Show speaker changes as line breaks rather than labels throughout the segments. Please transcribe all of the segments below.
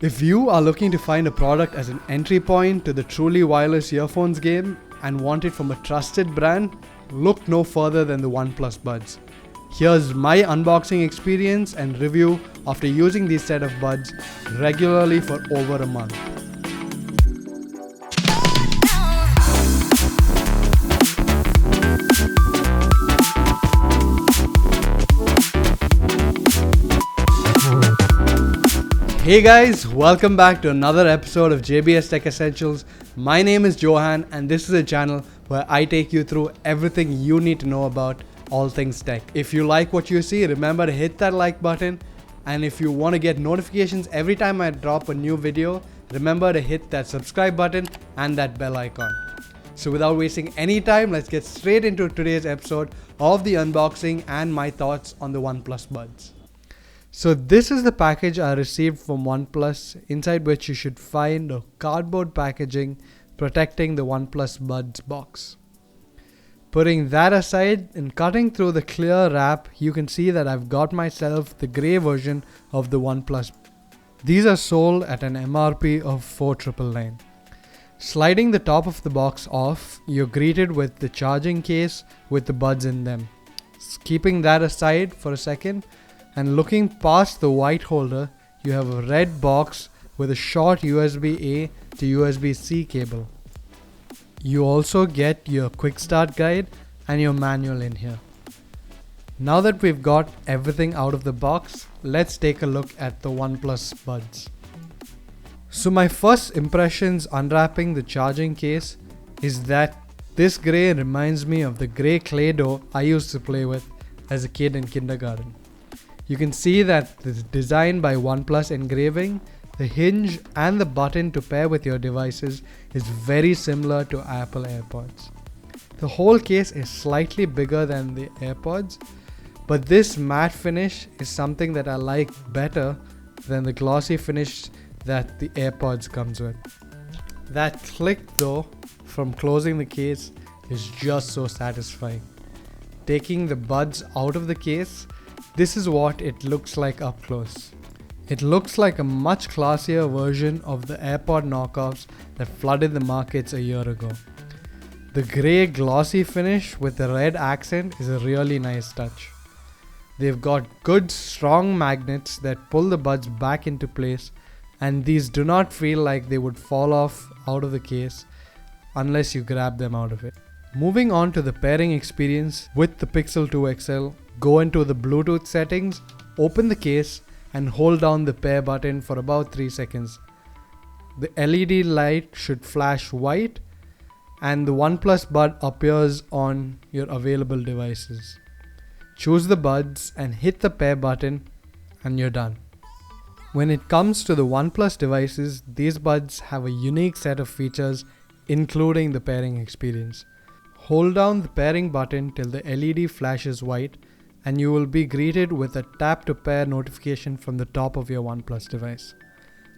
If you are looking to find a product as an entry point to the truly wireless earphones game and want it from a trusted brand, look no further than the OnePlus Buds. Here's my unboxing experience and review after using these set of buds regularly for over a month. Hey guys, welcome back to another episode of JBS Tech Essentials. My name is Johan and this is a channel where I take you through everything you need to know about all things tech. If you like what you see, remember to hit that like button, and if you want to get notifications every time I drop a new video, remember to hit that subscribe button and that bell icon. So without wasting any time, let's get straight into today's episode of the unboxing and my thoughts on the OnePlus Buds. So this is the package I received from OnePlus, inside which you should find a cardboard packaging protecting the OnePlus Buds box. Putting that aside and cutting through the clear wrap, you can see that I've got myself the grey version of the OnePlus. These are sold at an MRP of $4,999. Sliding the top of the box off, you're greeted with the charging case with the buds in them. Keeping that aside for a second, and looking past the white holder, you have a red box with a short USB-A to USB-C cable. You also get your quick start guide and your manual in here. Now that we've got everything out of the box, let's take a look at the OnePlus Buds. So my first impressions unwrapping the charging case is that this grey reminds me of the grey clay dough I used to play with as a kid in kindergarten. You can see that the design by OnePlus engraving, the hinge and the button to pair with your devices is very similar to Apple AirPods. The whole case is slightly bigger than the AirPods, but this matte finish is something that I like better than the glossy finish that the AirPods comes with. That click though from closing the case is just so satisfying. Taking the buds out of the case, this is what it looks like up close. It looks like a much classier version of the AirPod knockoffs that flooded the markets a year ago. The grey glossy finish with the red accent is a really nice touch. They've got good strong magnets that pull the buds back into place, and these do not feel like they would fall off out of the case unless you grab them out of it. Moving on to the pairing experience with the Pixel 2 XL, go into the Bluetooth settings, open the case and hold down the pair button for about 3 seconds. The LED light should flash white and the OnePlus Bud appears on your available devices. Choose the buds and hit the pair button and you're done. When it comes to the OnePlus devices, these buds have a unique set of features including the pairing experience. Hold down the pairing button till the LED flashes white and you will be greeted with a tap to pair notification from the top of your OnePlus device.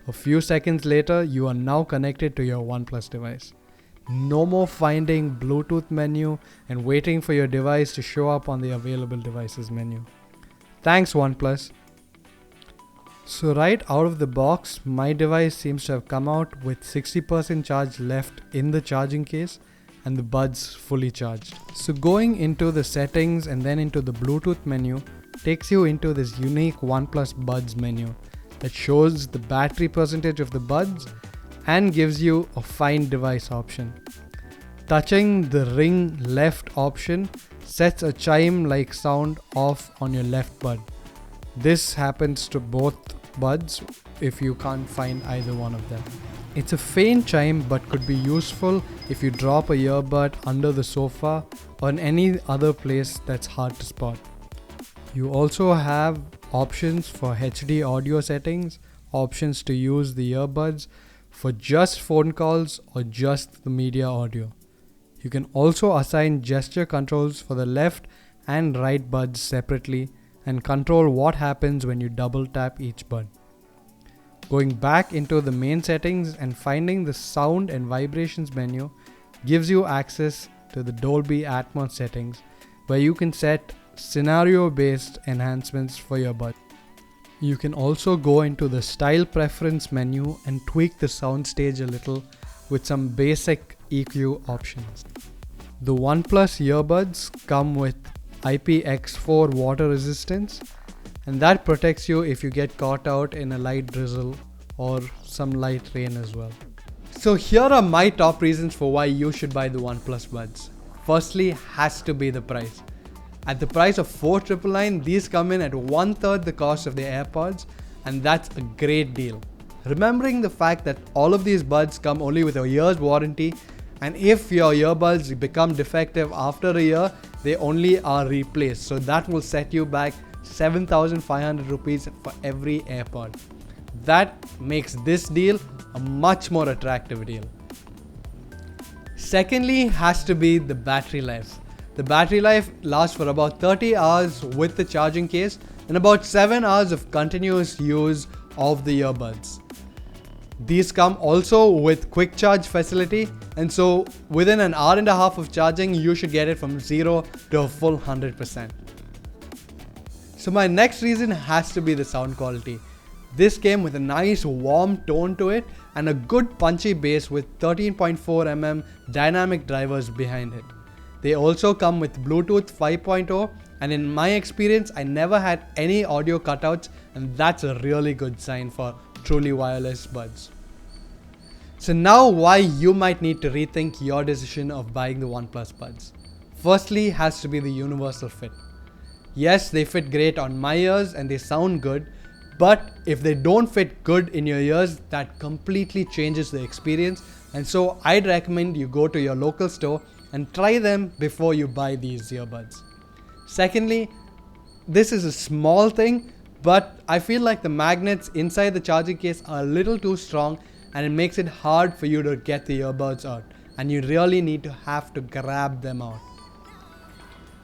A few seconds later, you are now connected to your OnePlus device. No more finding Bluetooth menu and waiting for your device to show up on the available devices menu. Thanks OnePlus. So right out of the box, my device seems to have come out with 60% charge left in the charging case and the buds fully charged. So going into the settings and then into the Bluetooth menu takes you into this unique OnePlus Buds menu that shows the battery percentage of the buds and gives you a find device option. Touching the ring left option sets a chime like sound off on your left bud. This happens to both buds if you can't find either one of them. It's a faint chime but could be useful if you drop a earbud under the sofa or in any other place that's hard to spot. You also have options for HD audio settings, options to use the earbuds for just phone calls or just the media audio. You can also assign gesture controls for the left and right buds separately and control what happens when you double tap each bud. Going back into the main settings and finding the sound and vibrations menu gives you access to the Dolby Atmos settings where you can set scenario based enhancements for your buds. You can also go into the style preference menu and tweak the soundstage a little with some basic EQ options. The OnePlus earbuds come with IPX4 water resistance, and that protects you if you get caught out in a light drizzle or some light rain as well. So here are my top reasons for why you should buy the OnePlus Buds. Firstly, has to be the price. At the price of $4,999, these come in at 1/3 the cost of the AirPods, and that's a great deal. Remembering the fact that all of these buds come only with a year's warranty, and if your earbuds become defective after a year, they only are replaced. So that will set you back 7,500 rupees for every AirPod. That makes this deal a much more attractive deal. Secondly, has to be the battery life. The battery life lasts for about 30 hours with the charging case and about 7 hours of continuous use of the earbuds. These come also with quick charge facility, and so within an hour and a half of charging, you should get it from 0 to a full 100%. So my next reason has to be the sound quality. This came with a nice warm tone to it and a good punchy bass with 13.4mm dynamic drivers behind it. They also come with Bluetooth 5.0, and in my experience, I never had any audio cutouts, and that's a really good sign for truly wireless buds. So now why you might need to rethink your decision of buying the OnePlus Buds. Firstly, has to be the universal fit. Yes, they fit great on my ears and they sound good, but if they don't fit good in your ears, that completely changes the experience, and so I'd recommend you go to your local store and try them before you buy these earbuds. Secondly, this is a small thing, but I feel like the magnets inside the charging case are a little too strong, and it makes it hard for you to get the earbuds out, and you really need to have to grab them out.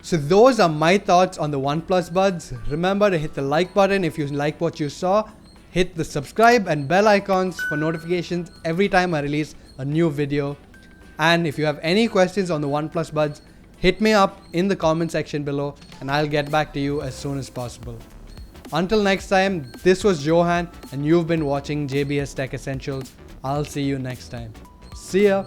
So those are my thoughts on the OnePlus Buds. Remember to hit the like button if you like what you saw. Hit the subscribe and bell icons for notifications every time I release a new video. And if you have any questions on the OnePlus Buds, hit me up in the comment section below and I'll get back to you as soon as possible. Until next time, this was Johan and you've been watching JBS Tech Essentials. I'll see you next time. See ya!